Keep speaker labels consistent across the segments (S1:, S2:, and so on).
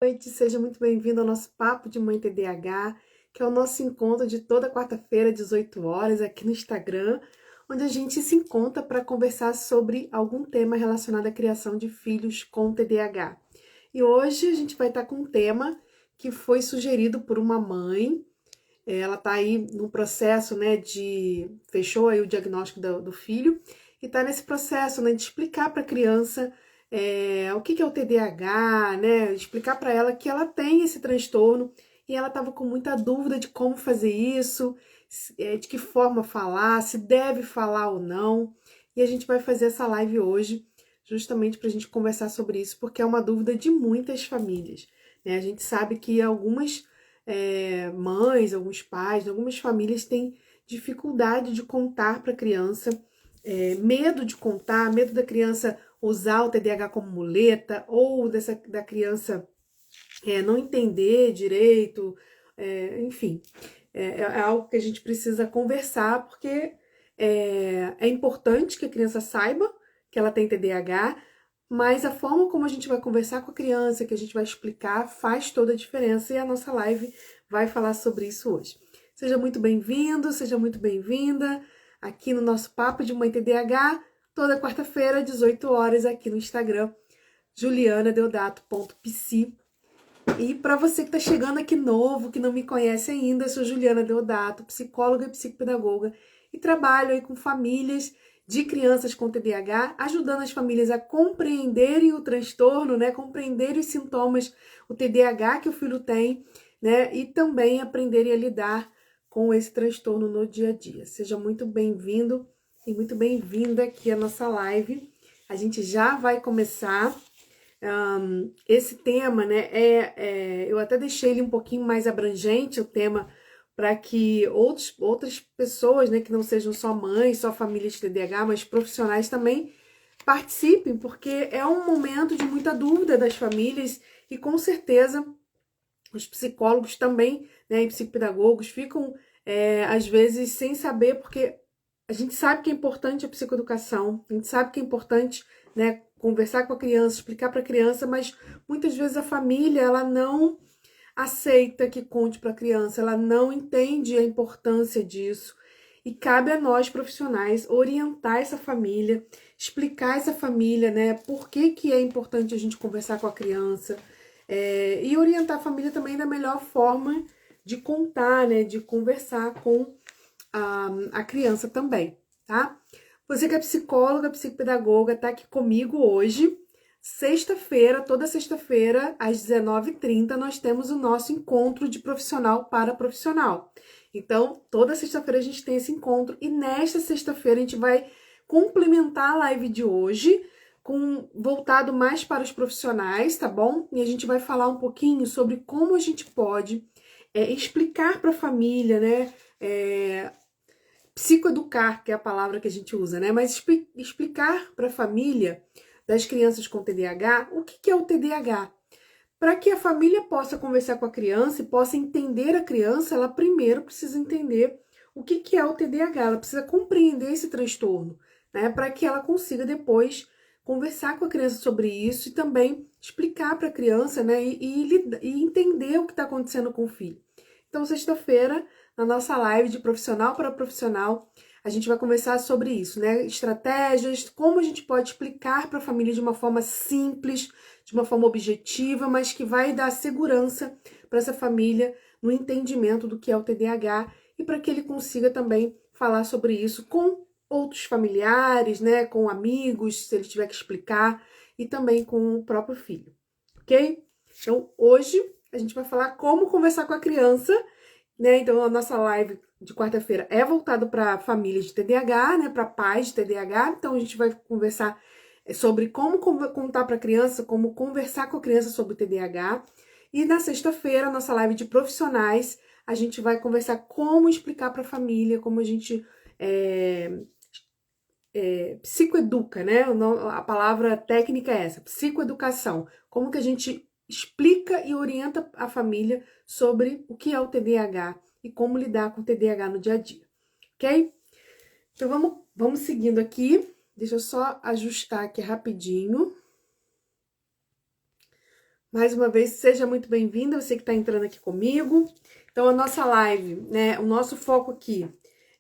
S1: Noite, seja muito bem-vindo ao nosso Papo de Mãe TDAH, que é o nosso encontro de toda quarta-feira, 18 horas, aqui no Instagram, onde a gente se encontra para conversar sobre algum tema relacionado à criação de filhos com TDAH. E hoje a gente vai estar com um tema que foi sugerido por uma mãe. Ela está aí no processo, né, fechou aí o diagnóstico do filho e está nesse processo, né, de explicar para a criança o que é o TDAH, né, explicar para ela que ela tem esse transtorno e ela estava com muita dúvida de como fazer isso, de que forma falar, se deve falar ou não. E a gente vai fazer essa live hoje justamente para a gente conversar sobre isso, porque é uma dúvida de muitas famílias, né? A gente sabe que algumas mães, alguns pais, algumas famílias têm dificuldade de contar para a criança, medo de contar, medo da criança usar o TDAH como muleta, ou da criança não entender direito, enfim. É algo que a gente precisa conversar, porque é importante que a criança saiba que ela tem TDAH, mas a forma como a gente vai conversar com a criança, que a gente vai explicar, faz toda a diferença, e a nossa live vai falar sobre isso hoje. Seja muito bem-vindo, seja muito bem-vinda aqui no nosso Papo de Mãe TDAH, toda quarta-feira, 18 horas, aqui no Instagram, julianadeodato.psi. E para você que está chegando aqui novo, que não me conhece ainda, eu sou Juliana Deodato, psicóloga e psicopedagoga, e trabalho aí com famílias de crianças com TDAH, ajudando as famílias a compreenderem o transtorno, né, compreenderem os sintomas, o TDAH que o filho tem, né, e também aprenderem a lidar com esse transtorno no dia a dia. Seja muito bem-vindo e muito bem-vinda aqui à nossa live. A gente já vai começar. Esse tema, né, eu até deixei ele um pouquinho mais abrangente, o tema, para que outras pessoas, né, que não sejam só mães, só famílias de TDAH, mas profissionais também participem, porque é um momento de muita dúvida das famílias e com certeza os psicólogos também, né, e psicopedagogos ficam às vezes sem saber, porque a gente sabe que é importante a psicoeducação, a gente sabe que é importante, né, conversar com a criança, explicar para a criança, mas muitas vezes a família ela não aceita que conte para a criança, ela não entende a importância disso. E cabe a nós profissionais orientar essa família, explicar essa família, né, por que é importante a gente conversar com a criança, e orientar a família também da melhor forma de contar, né, de conversar com a criança também, tá? Você que é psicóloga, psicopedagoga, tá aqui comigo hoje. Sexta-feira, toda sexta-feira, às 19h30, nós temos o nosso encontro de profissional para profissional. Então, toda sexta-feira a gente tem esse encontro e nesta sexta-feira a gente vai complementar a live de hoje voltado mais para os profissionais, tá bom? E a gente vai falar um pouquinho sobre como a gente pode explicar para a família, né? Psicoeducar, que é a palavra que a gente usa, né? Mas explicar para a família das crianças com TDAH o que é o TDAH. Para que a família possa conversar com a criança e possa entender a criança, ela primeiro precisa entender o que é o TDAH, ela precisa compreender esse transtorno, né? Para que ela consiga depois conversar com a criança sobre isso e também explicar para a criança, né? E entender o que está acontecendo com o filho. Então, sexta-feira, na nossa live de profissional para profissional, a gente vai conversar sobre isso, né? Estratégias, como a gente pode explicar para a família de uma forma simples, de uma forma objetiva, mas que vai dar segurança para essa família no entendimento do que é o TDAH e para que ele consiga também falar sobre isso com outros familiares, né? Com amigos, se ele tiver que explicar, e também com o próprio filho, ok? Então, hoje a gente vai falar como conversar com a criança, né? Então, a nossa live de quarta-feira é voltado para famílias de TDAH, né? Para pais de TDAH. Então, a gente vai conversar sobre como contar para a criança, como conversar com a criança sobre o TDAH. E na sexta-feira, nossa live de profissionais, a gente vai conversar como explicar para a família, como a gente psicoeduca, né? A palavra técnica é essa, psicoeducação. Como que a gente explica e orienta a família sobre o que é o TDAH e como lidar com o TDAH no dia a dia, ok? Então vamos seguindo aqui. Deixa eu só ajustar aqui rapidinho. Mais uma vez, seja muito bem-vinda, você que está entrando aqui comigo. Então, a nossa live, né, o nosso foco aqui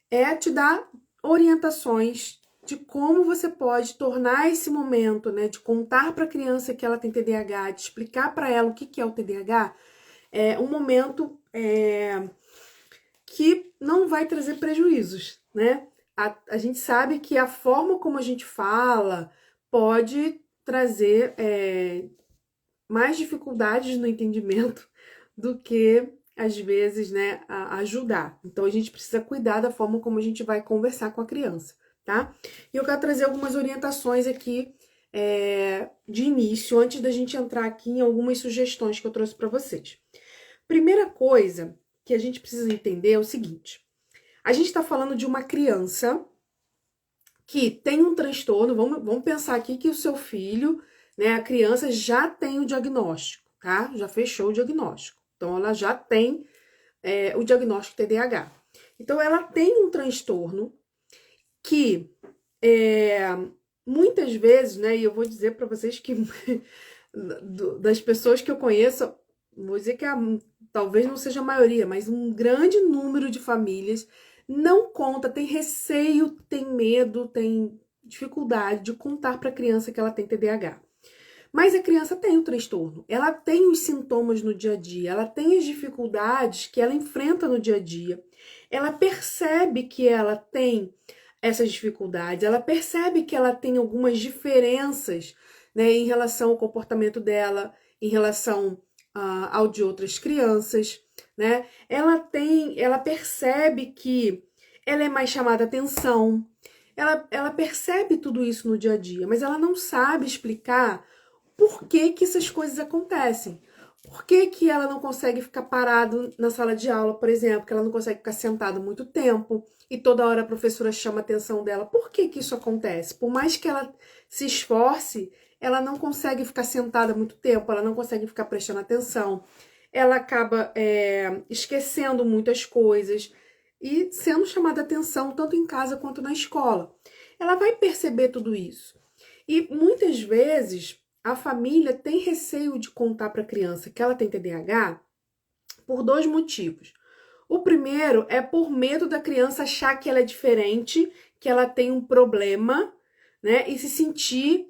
S1: é te dar orientações de como você pode tornar esse momento, né, de contar para a criança que ela tem TDAH, de explicar para ela o que é o TDAH, um momento que não vai trazer prejuízos, né? A gente sabe que a forma como a gente fala pode trazer mais dificuldades no entendimento do que, às vezes, né, ajudar. Então, a gente precisa cuidar da forma como a gente vai conversar com a criança, tá? E eu quero trazer algumas orientações aqui de início, antes da gente entrar aqui em algumas sugestões que eu trouxe para vocês. Primeira coisa que a gente precisa entender é o seguinte: a gente está falando de uma criança que tem um transtorno. Vamos pensar aqui que o seu filho, né, a criança já tem o diagnóstico, tá? Já fechou o diagnóstico. Então, ela já tem o diagnóstico TDAH. Então, ela tem um transtorno que muitas vezes, né, e eu vou dizer para vocês que das pessoas que eu conheço, vou dizer que talvez não seja a maioria, mas um grande número de famílias não conta, tem receio, tem medo, tem dificuldade de contar para a criança que ela tem TDAH. Mas a criança tem o transtorno, ela tem os sintomas no dia a dia, ela tem as dificuldades que ela enfrenta no dia a dia, ela percebe que ela tem essas dificuldades, ela percebe que ela tem algumas diferenças, né, em relação ao comportamento dela, em relação ao de outras crianças, né? Ela percebe que ela é mais chamada atenção, ela percebe tudo isso no dia a dia, mas ela não sabe explicar por que que essas coisas acontecem. Por que que ela não consegue ficar parado na sala de aula, por exemplo, que ela não consegue ficar sentada muito tempo e toda hora a professora chama a atenção dela. Por que que isso acontece? Por mais que ela se esforce, ela não consegue ficar sentada muito tempo, ela não consegue ficar prestando atenção, ela acaba esquecendo muitas coisas e sendo chamada atenção tanto em casa quanto na escola. Ela vai perceber tudo isso. E muitas vezes a família tem receio de contar para a criança que ela tem TDAH por dois motivos. O primeiro é por medo da criança achar que ela é diferente, que ela tem um problema, né, e se sentir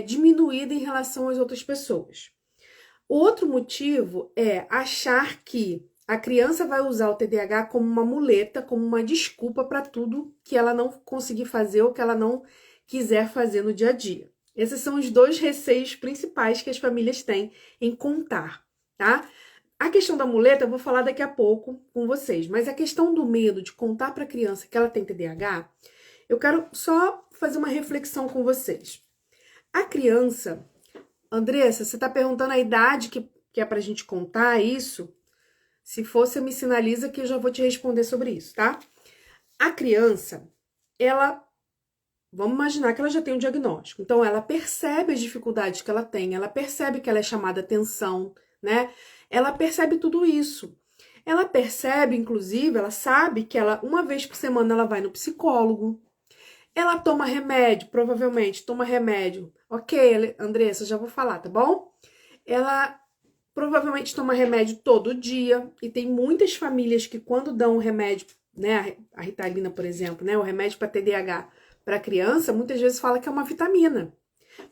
S1: diminuída em relação às outras pessoas. O outro motivo é achar que a criança vai usar o TDAH como uma muleta, como uma desculpa para tudo que ela não conseguir fazer ou que ela não quiser fazer no dia a dia. Esses são os dois receios principais que as famílias têm em contar, tá? A questão da muleta eu vou falar daqui a pouco com vocês, mas a questão do medo de contar para a criança que ela tem TDAH, eu quero só fazer uma reflexão com vocês. A criança, Andressa, você está perguntando a idade que é para a gente contar isso? Se for, você me sinaliza que eu já vou te responder sobre isso, tá? A criança, vamos imaginar que ela já tem um diagnóstico. Então, ela percebe as dificuldades que ela tem, ela percebe que ela é chamada atenção, né? Ela percebe tudo isso. Ela percebe, inclusive, ela sabe que uma vez por semana, ela vai no psicólogo. Ela toma remédio, provavelmente toma remédio. Ok, Andressa, já vou falar, tá bom? Ela provavelmente toma remédio todo dia. E tem muitas famílias que quando dão o remédio, né, a Ritalina, por exemplo, né, o remédio para TDAH para criança, muitas vezes fala que é uma vitamina.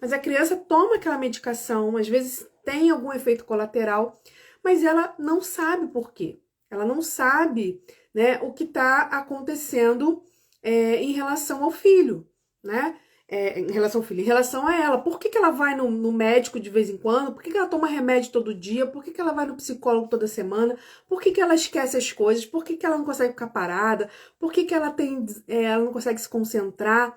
S1: Mas a criança toma aquela medicação, às vezes tem algum efeito colateral, mas ela não sabe por quê. Ela não sabe, né, o que está acontecendo em relação ao filho, né? Em relação ao filho, em relação a ela. Por que ela vai no médico de vez em quando? Por que ela toma remédio todo dia? Por que ela vai no psicólogo toda semana? Por que ela esquece as coisas? Por que ela não consegue ficar parada? Por que ela não consegue se concentrar?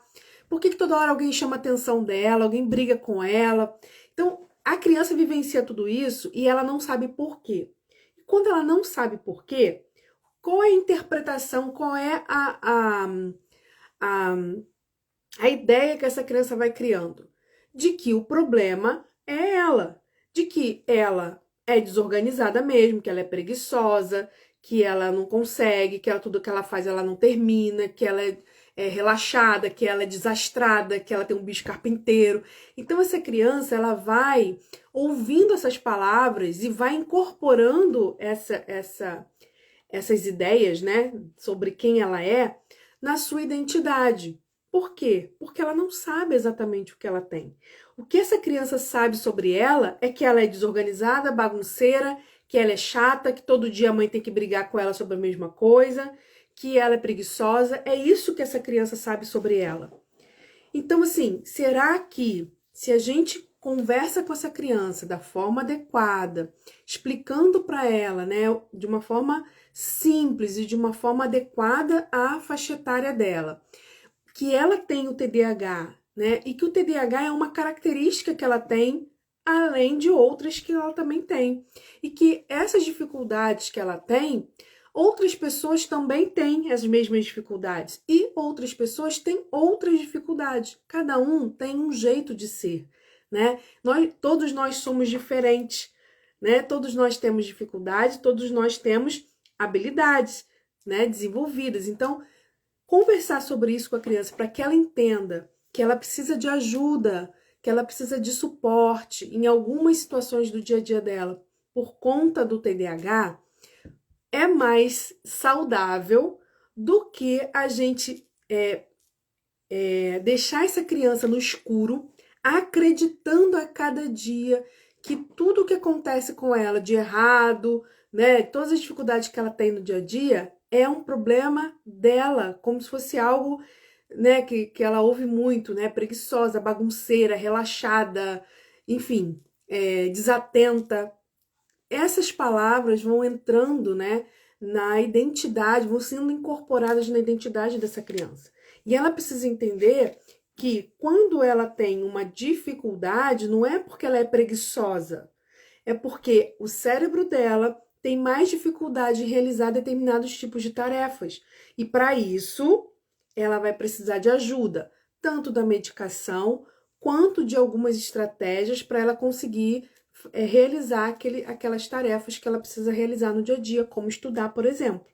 S1: Por que toda hora alguém chama a atenção dela? Alguém briga com ela? Então, a criança vivencia tudo isso e ela não sabe por quê. E quando ela não sabe por quê, qual é a interpretação, qual é a ideia que essa criança vai criando? De que o problema é ela, de que ela é desorganizada mesmo, que ela é preguiçosa, que ela não consegue, que tudo que ela faz ela não termina, que ela relaxada, que ela é desastrada, que ela tem um bicho carpinteiro. Então essa criança, ela vai ouvindo essas palavras e vai incorporando essas ideias, né, sobre quem ela é, na sua identidade. Por quê? Porque ela não sabe exatamente o que ela tem. O que essa criança sabe sobre ela é que ela é desorganizada, bagunceira, que ela é chata, que todo dia a mãe tem que brigar com ela sobre a mesma coisa, que ela é preguiçosa. É isso que essa criança sabe sobre ela. Então, assim, será que se a gente conversa com essa criança da forma adequada, explicando para ela, né, de uma forma simples e de uma forma adequada à faixa etária dela, que ela tem o TDAH, né, e que o TDAH é uma característica que ela tem, além de outras que ela também tem, e que essas dificuldades que ela tem, outras pessoas também têm as mesmas dificuldades e outras pessoas têm outras dificuldades. Cada um tem um jeito de ser, né? Todos nós somos diferentes, né? Todos nós temos dificuldades, todos nós temos habilidades, né, desenvolvidas. Então, conversar sobre isso com a criança para que ela entenda que ela precisa de ajuda, que ela precisa de suporte em algumas situações do dia a dia dela por conta do TDAH, é mais saudável do que a gente deixar essa criança no escuro, acreditando a cada dia que tudo que acontece com ela de errado, né, todas as dificuldades que ela tem no dia a dia, é um problema dela, como se fosse algo, né, que ela ouve muito, né, preguiçosa, bagunceira, relaxada, enfim, desatenta. Essas palavras vão entrando, né, na identidade, vão sendo incorporadas na identidade dessa criança. E ela precisa entender que quando ela tem uma dificuldade, não é porque ela é preguiçosa, é porque o cérebro dela tem mais dificuldade em realizar determinados tipos de tarefas. E para isso, ela vai precisar de ajuda, tanto da medicação, quanto de algumas estratégias para ela conseguir realizar aquelas tarefas que ela precisa realizar no dia a dia, como estudar, por exemplo,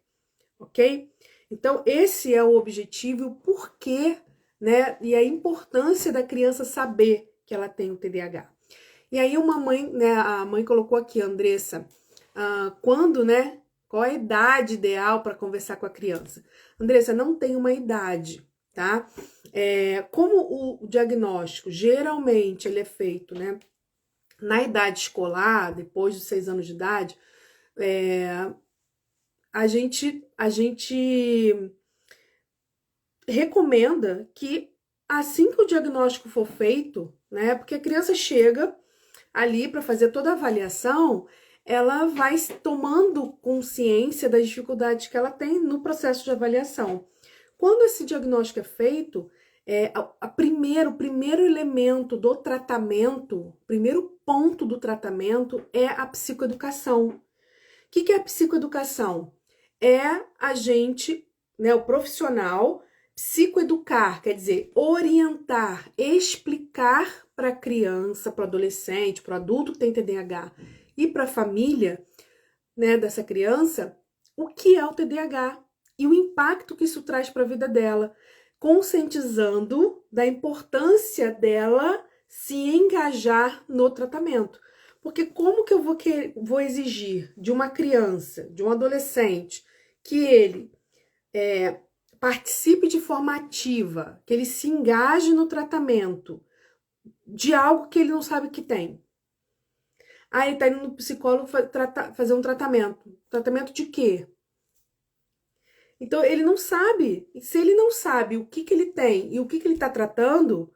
S1: ok? Então, esse é o objetivo, o porquê, né, e a importância da criança saber que ela tem o TDAH. E aí uma mãe, né, a mãe colocou aqui, Andressa, quando, né, qual é a idade ideal para conversar com a criança? Andressa, não tem uma idade, tá? Como o diagnóstico, geralmente, ele é feito, né, na idade escolar, depois dos 6 anos de idade, a gente recomenda que assim que o diagnóstico for feito, né, porque a criança chega ali para fazer toda a avaliação, ela vai tomando consciência das dificuldades que ela tem no processo de avaliação. Quando esse diagnóstico é feito, o primeiro elemento do tratamento, o primeiro ponto do tratamento é a psicoeducação. O que é a psicoeducação? É a gente, né, o profissional, psicoeducar, quer dizer, orientar, explicar para a criança, para o adolescente, para o adulto que tem TDAH e para a família, né, dessa criança, o que é o TDAH e o impacto que isso traz para a vida dela, conscientizando da importância dela se engajar no tratamento. Porque como que eu vou exigir de uma criança, de um adolescente, que ele participe de forma ativa, que ele se engaje no tratamento de algo que ele não sabe que tem? Ah, ele tá indo no psicólogo fazer um tratamento. Tratamento de quê? Então, ele não sabe. E se ele não sabe o que ele tem e o que ele está tratando,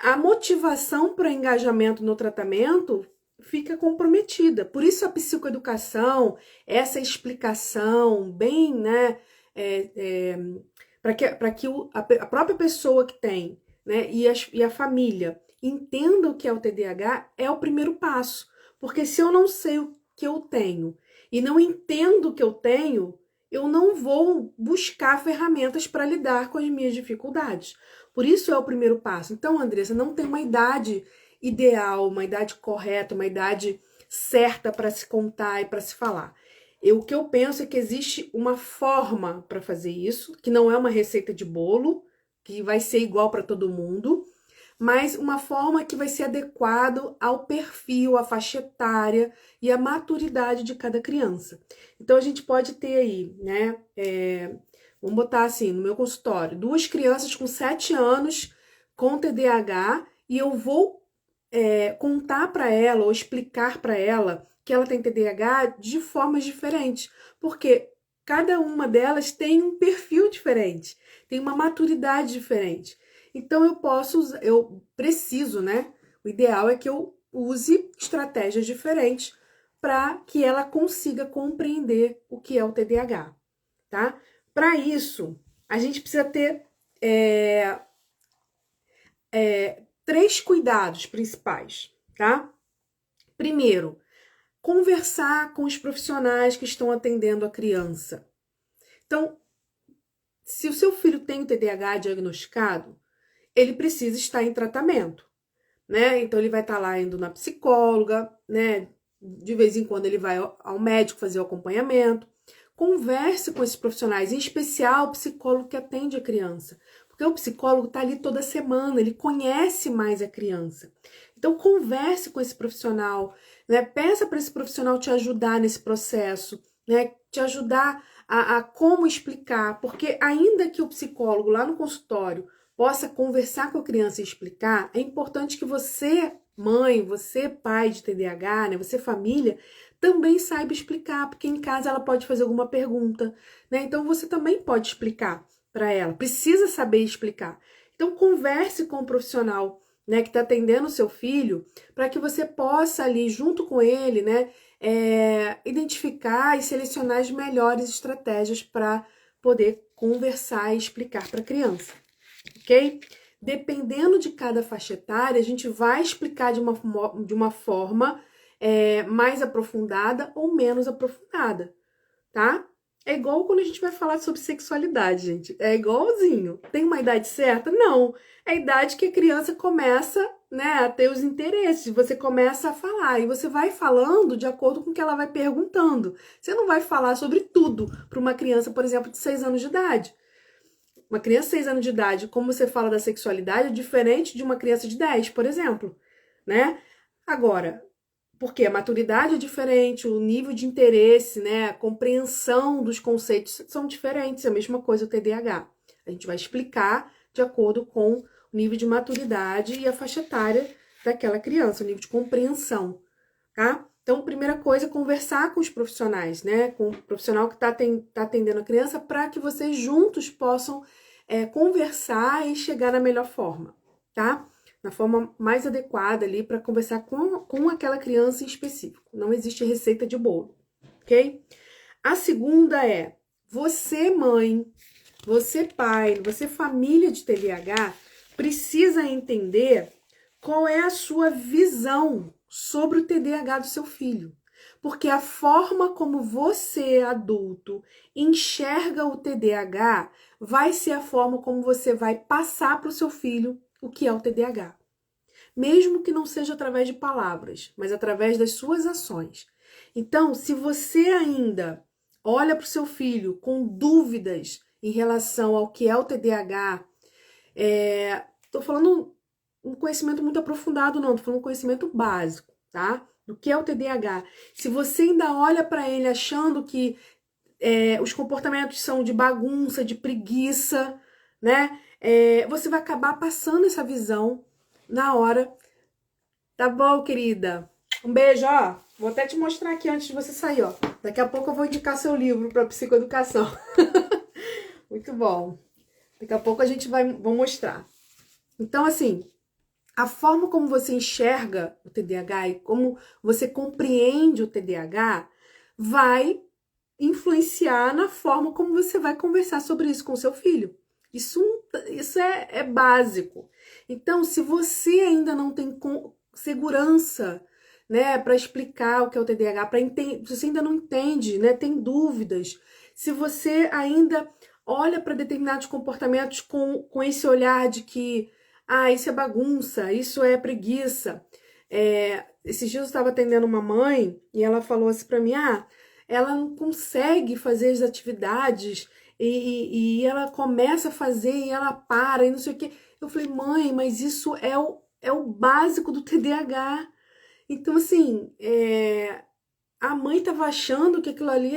S1: a motivação para engajamento no tratamento fica comprometida. Por isso a psicoeducação, essa explicação bem, né, para que a própria pessoa que tem, né, e a família entendam o que é o TDAH, é o primeiro passo. Porque se eu não sei o que eu tenho e não entendo o que eu tenho, eu não vou buscar ferramentas para lidar com as minhas dificuldades. Por isso é o primeiro passo. Então, Andressa, não tem uma idade ideal, uma idade correta, uma idade certa para se contar e para se falar. O que eu penso é que existe uma forma para fazer isso, que não é uma receita de bolo, que vai ser igual para todo mundo, mas uma forma que vai ser adequado ao perfil, à faixa etária e à maturidade de cada criança. Então a gente pode ter aí, né? Vamos botar assim, no meu consultório, 2 crianças com 7 anos com TDAH e eu vou contar para ela ou explicar para ela que ela tem TDAH de formas diferentes, porque cada uma delas tem um perfil diferente, tem uma maturidade diferente. Então eu preciso, né? O ideal é que eu use estratégias diferentes para que ela consiga compreender o que é o TDAH, tá? Para isso, a gente precisa ter 3 cuidados principais, tá? Primeiro, conversar com os profissionais que estão atendendo a criança. Então, se o seu filho tem o TDAH diagnosticado, ele precisa estar em tratamento, né? Então, ele vai estar lá indo na psicóloga, né? De vez em quando ele vai ao médico fazer o acompanhamento. Converse com esses profissionais, em especial o psicólogo que atende a criança. Porque o psicólogo está ali toda semana, ele conhece mais a criança. Então, converse com esse profissional, né? Peça para esse profissional te ajudar nesse processo, né? Te ajudar a como explicar, porque ainda que o psicólogo lá no consultório possa conversar com a criança e explicar, é importante que você, mãe, você, pai de TDAH, né? Você, família, também saiba explicar, porque em casa ela pode fazer alguma pergunta, né? Então, você também pode explicar para ela, precisa saber explicar. Então, converse com o profissional, né, que está atendendo o seu filho, para que você possa ali, junto com ele, né, identificar e selecionar as melhores estratégias para poder conversar e explicar para a criança, ok? Dependendo de cada faixa etária, a gente vai explicar de uma forma mais aprofundada ou menos aprofundada, tá? É igual quando a gente vai falar sobre sexualidade, gente. É igualzinho. Tem uma idade certa? Não. É a idade que a criança começa, né, a ter os interesses. Você começa a falar e você vai falando de acordo com o que ela vai perguntando. Você não vai falar sobre tudo para uma criança, por exemplo, de 6 anos de idade. Uma criança de 6 anos de idade, como você fala da sexualidade, é diferente de uma criança de 10, por exemplo, né? Agora, porque a maturidade é diferente, o nível de interesse, né, a compreensão dos conceitos são diferentes, é a mesma coisa o TDAH. A gente vai explicar de acordo com o nível de maturidade e a faixa etária daquela criança, o nível de compreensão, tá? Então, primeira coisa, conversar com os profissionais, né, com o profissional que tá atendendo a criança, para que vocês juntos possam conversar e chegar na melhor forma, tá? Na forma mais adequada ali para conversar com aquela criança em específico. Não existe receita de bolo, ok? A segunda é, você mãe, você pai, você família de TDAH, precisa entender qual é a sua visão sobre o TDAH do seu filho. Porque a forma como você, adulto, enxerga o TDAH vai ser a forma como você vai passar para o seu filho o que é o TDAH. Mesmo que não seja através de palavras, mas através das suas ações. Então, se você ainda olha para o seu filho com dúvidas em relação ao que é o TDAH, tô falando um conhecimento muito aprofundado, não, tô falando um conhecimento básico, tá? Do que é o TDAH. Se você ainda olha para ele achando que os comportamentos são de bagunça, de preguiça, né? Você vai acabar passando essa visão na hora. Tá bom, querida? Um beijo, ó. Vou até te mostrar aqui antes de você sair, ó. Daqui a pouco eu vou indicar seu livro para psicoeducação. Muito bom. Daqui a pouco a gente vou mostrar. Então, assim, a forma como você enxerga o TDAH e como você compreende o TDAH vai influenciar na forma como você vai conversar sobre isso com o seu filho. Isso é básico. Então, se você ainda não tem segurança, né, para explicar o que é o TDAH, se você ainda não entende, né, tem dúvidas, se você ainda olha para determinados comportamentos com esse olhar de que, isso é bagunça, isso é preguiça. Esses dias eu estava atendendo uma mãe e ela falou assim para mim, ela não consegue fazer as atividades e ela começa a fazer e ela para e não sei o quê. Eu falei, mãe, mas isso é o básico do TDAH. Então, assim, a mãe estava achando que aquilo ali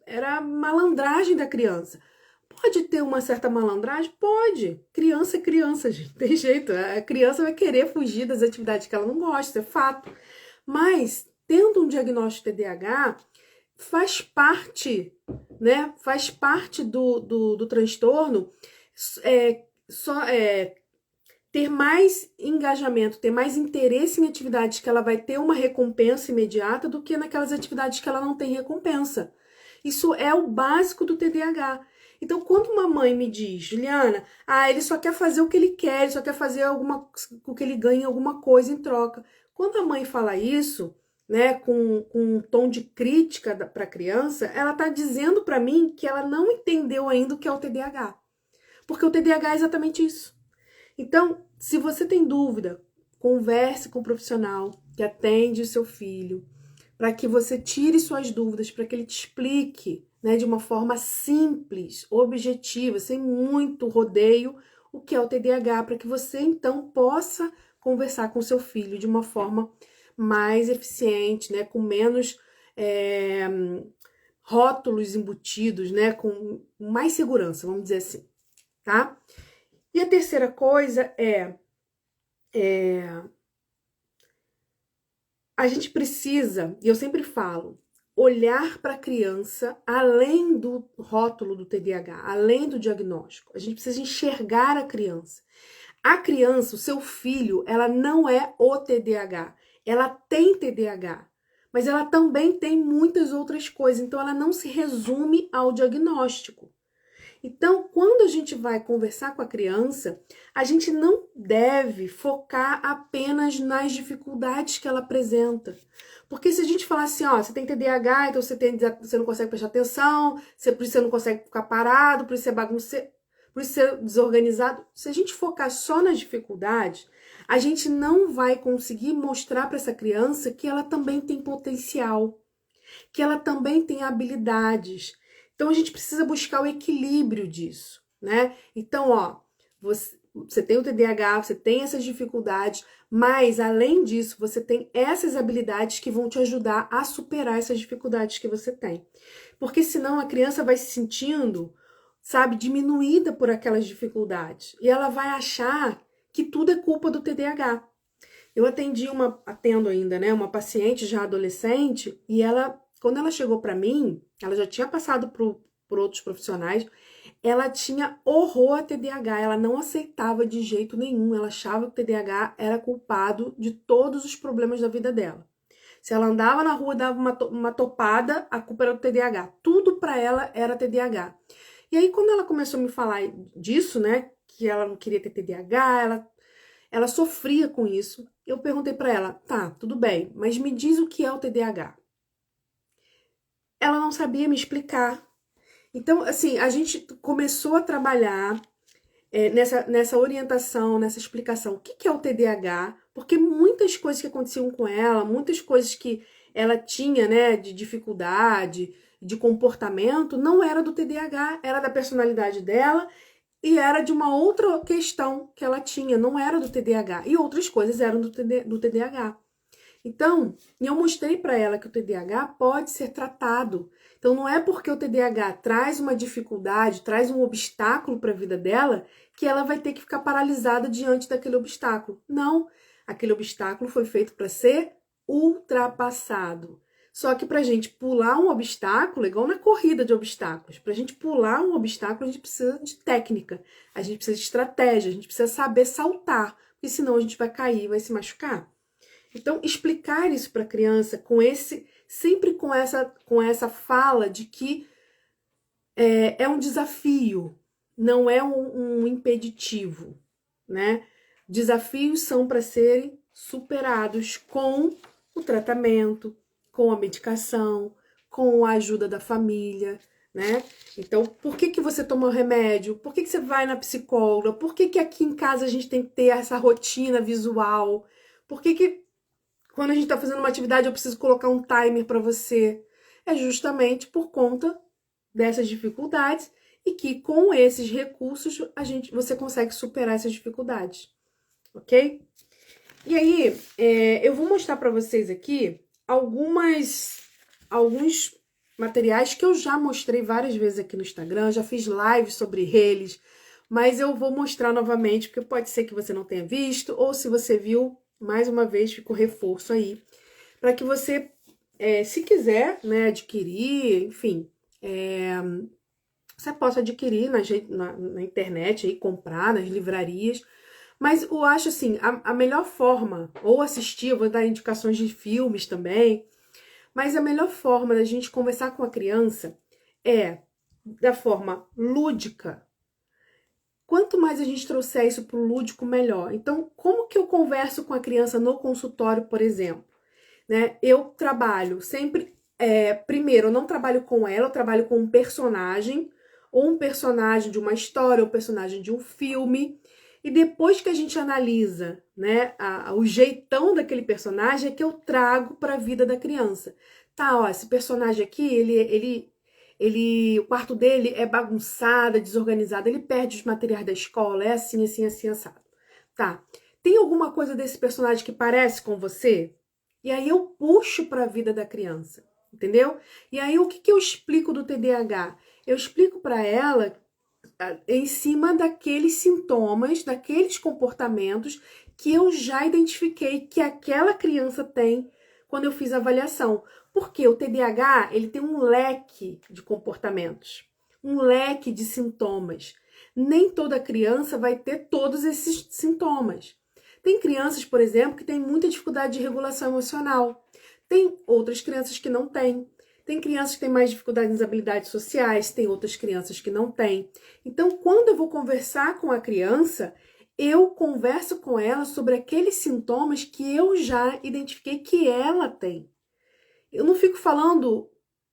S1: era malandragem da criança. Pode ter uma certa malandragem? Pode. Criança é criança, gente. Tem jeito. A criança vai querer fugir das atividades que ela não gosta, é fato. Mas, tendo um diagnóstico de TDAH, faz parte, né? Faz parte do transtorno ter mais engajamento, ter mais interesse em atividades que ela vai ter uma recompensa imediata do que naquelas atividades que ela não tem recompensa. Isso é o básico do TDAH. Então, quando uma mãe me diz, Juliana, ele só quer fazer o que ele quer, ele só quer fazer o que ele ganha alguma coisa em troca. Quando a mãe fala isso, né, com um tom de crítica para a criança, ela está dizendo para mim que ela não entendeu ainda o que é o TDAH. Porque o TDAH é exatamente isso. Então, se você tem dúvida, converse com o profissional que atende o seu filho, para que você tire suas dúvidas, para que ele te explique, né, de uma forma simples, objetiva, sem muito rodeio, o que é o TDAH, para que você então possa conversar com seu filho de uma forma mais eficiente, né, com menos rótulos embutidos, né, com mais segurança, vamos dizer assim, tá? E a terceira coisa a gente precisa, e eu sempre falo, olhar para a criança além do rótulo do TDAH, além do diagnóstico. A gente precisa enxergar a criança. A criança, o seu filho, ela não é o TDAH. Ela tem TDAH, mas ela também tem muitas outras coisas. Então, ela não se resume ao diagnóstico. Então, quando a gente vai conversar com a criança, a gente não deve focar apenas nas dificuldades que ela apresenta. Porque se a gente falar assim, ó, você tem TDAH, então você não consegue prestar atenção, por isso você não consegue ficar parado, por isso você bagunça, por isso você é desorganizado. Se a gente focar só nas dificuldades, a gente não vai conseguir mostrar para essa criança que ela também tem potencial, que ela também tem habilidades. Então, a gente precisa buscar o equilíbrio disso, né? Então, ó, você tem o TDAH, você tem essas dificuldades, mas, além disso, você tem essas habilidades que vão te ajudar a superar essas dificuldades que você tem. Porque senão a criança vai se sentindo, sabe, diminuída por aquelas dificuldades. E ela vai achar que tudo é culpa do TDAH. Eu atendo ainda, né, uma paciente já adolescente, e quando ela chegou para mim, ela já tinha passado por outros profissionais, ela tinha horror a TDAH, ela não aceitava de jeito nenhum, ela achava que o TDAH era culpado de todos os problemas da vida dela. Se ela andava na rua e dava uma topada, a culpa era do TDAH. Tudo para ela era TDAH. E aí, quando ela começou a me falar disso, né, que ela não queria ter TDAH, ela sofria com isso, eu perguntei para ela, tá, tudo bem, mas me diz o que é o TDAH. Ela não sabia me explicar. Então, assim, a gente começou a trabalhar nessa orientação, nessa explicação. O que é o TDAH? Porque muitas coisas que aconteciam com ela, muitas coisas que ela tinha, né, de dificuldade, de comportamento, não era do TDAH, era da personalidade dela e era de uma outra questão que ela tinha, não era do TDAH. E outras coisas eram do TDAH. Então, eu mostrei para ela que o TDAH pode ser tratado. Então, não é porque o TDAH traz uma dificuldade, traz um obstáculo para a vida dela, que ela vai ter que ficar paralisada diante daquele obstáculo. Não, aquele obstáculo foi feito para ser ultrapassado. Só que para a gente pular um obstáculo, igual na corrida de obstáculos, para a gente pular um obstáculo, a gente precisa de técnica, a gente precisa de estratégia, a gente precisa saber saltar, porque senão a gente vai cair e vai se machucar. Então, explicar isso para a criança sempre com essa fala de que é um desafio, não é um impeditivo, né? Desafios são para serem superados com o tratamento, com a medicação, com a ajuda da família, né? Então, por que você toma o remédio? Por que você vai na psicóloga? Por que aqui em casa a gente tem que ter essa rotina visual? Por que quando a gente está fazendo uma atividade eu preciso colocar um timer para você? é justamente por conta dessas dificuldades e que com esses recursos você consegue superar essas dificuldades, ok? E aí, eu vou mostrar para vocês aqui alguns materiais que eu já mostrei várias vezes aqui no Instagram, já fiz lives sobre eles, mas eu vou mostrar novamente, porque pode ser que você não tenha visto, ou se você viu, mais uma vez, fica o reforço aí, para que você, se quiser, né, adquirir, enfim, você possa adquirir na internet, aí, comprar nas livrarias. Mas eu acho assim, a melhor forma, ou assistir, eu vou dar indicações de filmes também, mas a melhor forma da gente conversar com a criança é da forma lúdica. Quanto mais a gente trouxer isso para o lúdico, melhor. Então, como que eu converso com a criança no consultório, por exemplo? Né? Eu trabalho sempre, primeiro, eu não trabalho com ela, eu trabalho com um personagem, ou um personagem de uma história, ou um personagem de um filme. E depois que a gente analisa, né, o jeitão daquele personagem, é que eu trago para a vida da criança. Tá, ó, esse personagem aqui, o quarto dele é bagunçado, é desorganizado, ele perde os materiais da escola, é assim, assim, assim, assado. Tá, tem alguma coisa desse personagem que parece com você? E aí eu puxo para a vida da criança, entendeu? E aí o que eu explico do TDAH? Eu explico para ela em cima daqueles sintomas, daqueles comportamentos que eu já identifiquei que aquela criança tem quando eu fiz a avaliação. Porque o TDAH, ele tem um leque de comportamentos, um leque de sintomas. Nem toda criança vai ter todos esses sintomas. Tem crianças, por exemplo, que têm muita dificuldade de regulação emocional. Tem outras crianças que não têm. Tem crianças que têm mais dificuldade nas habilidades sociais, tem outras crianças que não têm. Então, quando eu vou conversar com a criança, eu converso com ela sobre aqueles sintomas que eu já identifiquei que ela tem. Eu não fico falando,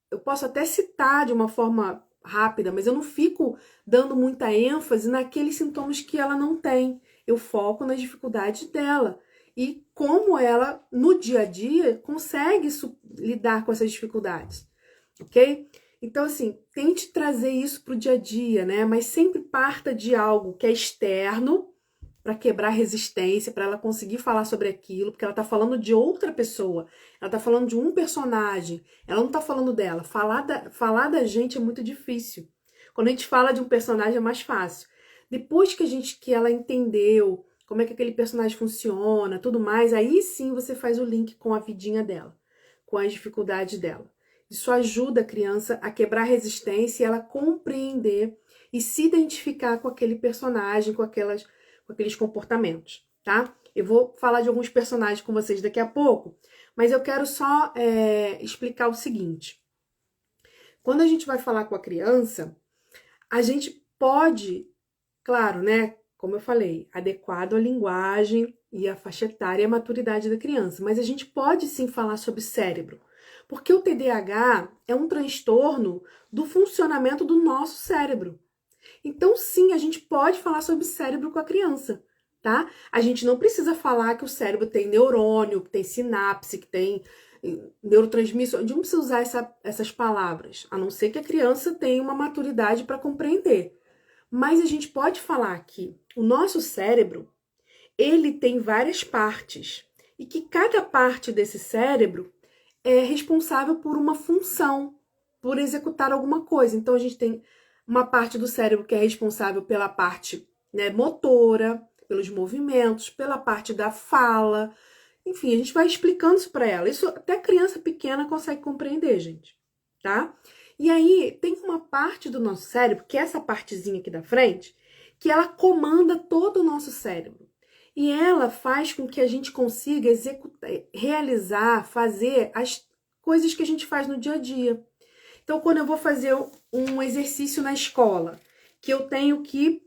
S1: eu posso até citar de uma forma rápida, mas eu não fico dando muita ênfase naqueles sintomas que ela não tem. Eu foco nas dificuldades dela e como ela, no dia a dia, consegue lidar com essas dificuldades, ok? Então, assim, tente trazer isso para o dia a dia, né? Mas sempre parta de algo que é externo, para quebrar resistência, para ela conseguir falar sobre aquilo, porque ela tá falando de outra pessoa, ela tá falando de um personagem, ela não tá falando dela. Falar da gente é muito difícil. Quando a gente fala de um personagem é mais fácil. Depois que ela entendeu como é que aquele personagem funciona, tudo mais, aí sim você faz o link com a vidinha dela, com as dificuldades dela. Isso ajuda a criança a quebrar resistência e ela compreender e se identificar com aquele personagem, com aqueles comportamentos, tá? Eu vou falar de alguns personagens com vocês daqui a pouco, mas eu quero só explicar o seguinte. Quando a gente vai falar com a criança, a gente pode, claro, né? Como eu falei, adequado à linguagem e à faixa etária e à maturidade da criança, mas a gente pode sim falar sobre cérebro, porque o TDAH é um transtorno do funcionamento do nosso cérebro. Então, sim, a gente pode falar sobre cérebro com a criança, tá? A gente não precisa falar que o cérebro tem neurônio, que tem sinapse, que tem neurotransmissor. A gente não precisa usar essas palavras, a não ser que a criança tenha uma maturidade para compreender. Mas a gente pode falar que o nosso cérebro, ele tem várias partes e que cada parte desse cérebro é responsável por uma função, por executar alguma coisa. Então, a gente tem uma parte do cérebro que é responsável pela parte, né, motora, pelos movimentos, pela parte da fala. Enfim, a gente vai explicando isso para ela. Isso até criança pequena consegue compreender, gente, tá? E aí, tem uma parte do nosso cérebro, que é essa partezinha aqui da frente, que ela comanda todo o nosso cérebro. E ela faz com que a gente consiga executar, realizar, fazer as coisas que a gente faz no dia a dia. Então, quando eu vou fazer um exercício na escola, que eu tenho que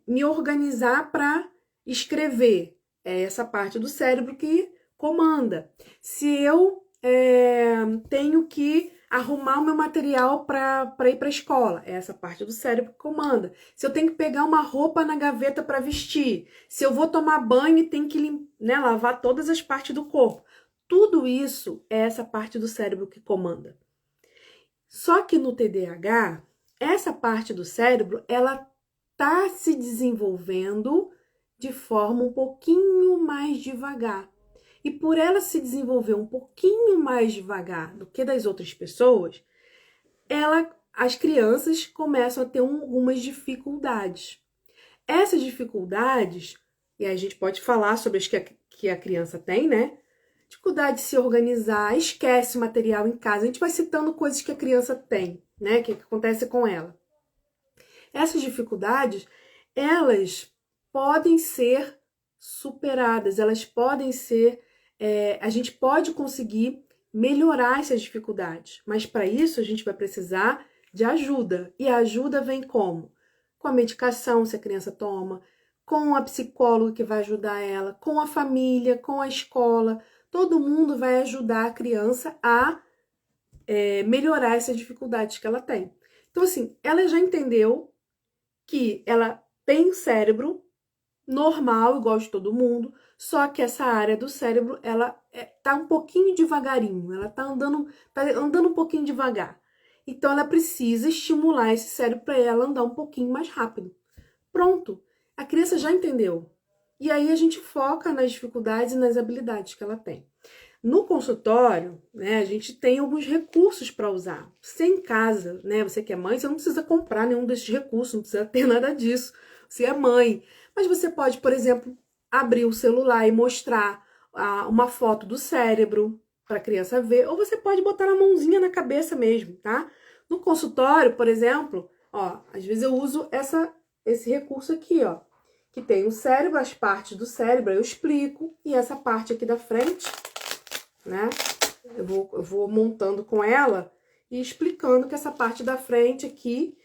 S1: me organizar para escrever, é essa parte do cérebro que comanda. Se eu tenho que arrumar o meu material para ir para a escola, é essa parte do cérebro que comanda. Se eu tenho que pegar uma roupa na gaveta para vestir, se eu vou tomar banho e tenho que, né, lavar todas as partes do corpo, tudo isso é essa parte do cérebro que comanda. Só que no TDAH, essa parte do cérebro, ela tá se desenvolvendo de forma um pouquinho mais devagar. E por ela se desenvolver um pouquinho mais devagar do que das outras pessoas, as crianças começam a ter algumas dificuldades. Essas dificuldades, e a gente pode falar sobre as que a criança tem, né? Dificuldade de se organizar, esquece material em casa. A gente vai citando coisas que a criança tem, né? Que acontece com ela. Essas dificuldades, elas podem ser superadas, elas podem ser... a gente pode conseguir melhorar essas dificuldades, mas para isso a gente vai precisar de ajuda. E a ajuda vem como? Com a medicação, se a criança toma, com a psicóloga que vai ajudar ela, com a família, com a escola. Todo mundo vai ajudar a criança a melhorar essas dificuldades que ela tem. Então, assim, ela já entendeu que ela tem um cérebro normal, igual de todo mundo, só que essa área do cérebro, ela tá um pouquinho devagarinho, ela tá andando um pouquinho devagar. Então, ela precisa estimular esse cérebro para ela andar um pouquinho mais rápido. Pronto, a criança já entendeu. E aí a gente foca nas dificuldades e nas habilidades que ela tem. No consultório, né, a gente tem alguns recursos para usar. Você em casa, né, você que é mãe, você não precisa comprar nenhum desses recursos, não precisa ter nada disso. Você é mãe. Mas você pode, por exemplo, abrir o celular e mostrar uma foto do cérebro para a criança ver, ou você pode botar a mãozinha na cabeça mesmo, tá? No consultório, por exemplo, ó, às vezes eu uso esse recurso aqui, ó, que tem o cérebro, as partes do cérebro, eu explico, e essa parte aqui da frente, né, eu vou montando com ela e explicando que essa parte da frente aqui,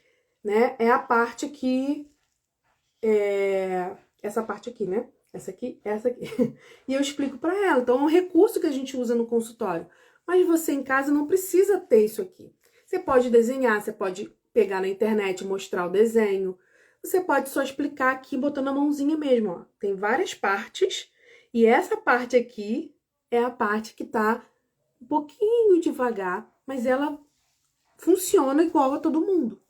S1: né, é a parte aqui, essa parte aqui, né, essa aqui. E eu explico para ela. Então, é um recurso que a gente usa no consultório. Mas você em casa não precisa ter isso aqui. Você pode desenhar, você pode pegar na internet e mostrar o desenho. Você pode só explicar aqui botando a mãozinha mesmo, ó. Tem várias partes e essa parte aqui é a parte que tá um pouquinho devagar, mas ela funciona igual a todo mundo,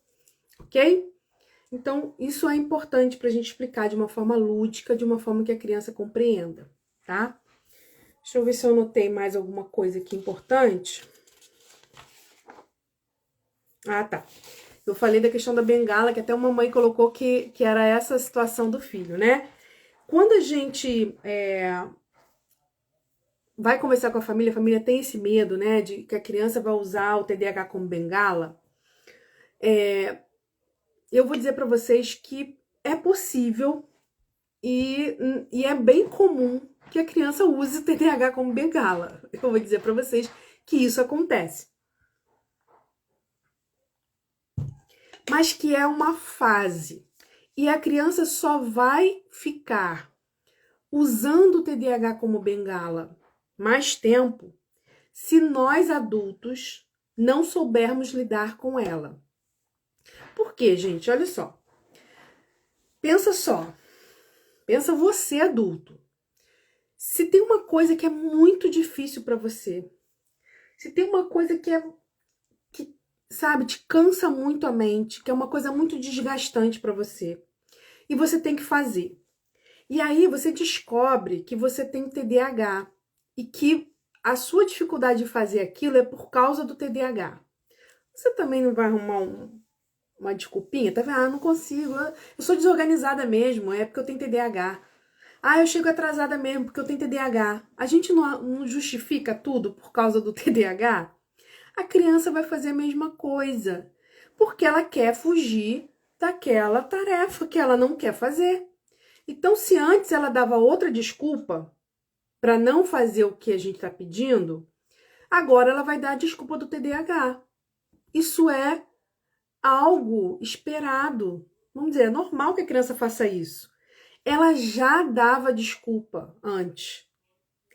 S1: ok? Então, isso é importante pra gente explicar de uma forma lúdica, de uma forma que a criança compreenda, tá? Deixa eu ver se eu anotei mais alguma coisa aqui importante. Ah, tá. Eu falei da questão da bengala, que até uma mãe colocou que era essa a situação do filho, né? Quando a gente vai conversar com a família tem esse medo, né, de que a criança vai usar o TDAH como bengala. Eu vou dizer para vocês que é possível e é bem comum que a criança use o TDAH como bengala. Eu vou dizer para vocês que isso acontece. Mas que é uma fase. E a criança só vai ficar usando o TDAH como bengala mais tempo se nós adultos não soubermos lidar com ela. Por quê, gente? Olha só. Pensa só. Pensa você, adulto. Se tem uma coisa que é muito difícil para você, se tem uma coisa que sabe, te cansa muito a mente, que é uma coisa muito desgastante para você, e você tem que fazer. E aí você descobre que você tem TDAH e que a sua dificuldade de fazer aquilo é por causa do TDAH. Você também não vai arrumar uma desculpinha? Tá vendo? Ah, não consigo, eu sou desorganizada mesmo, é porque eu tenho TDAH. Ah, eu chego atrasada mesmo porque eu tenho TDAH. A gente não justifica tudo por causa do TDAH? A criança vai fazer a mesma coisa, porque ela quer fugir daquela tarefa que ela não quer fazer. Então, se antes ela dava outra desculpa para não fazer o que a gente está pedindo, agora ela vai dar a desculpa do TDAH. Isso é algo esperado. Vamos dizer, é normal que a criança faça isso. Ela já dava desculpa antes.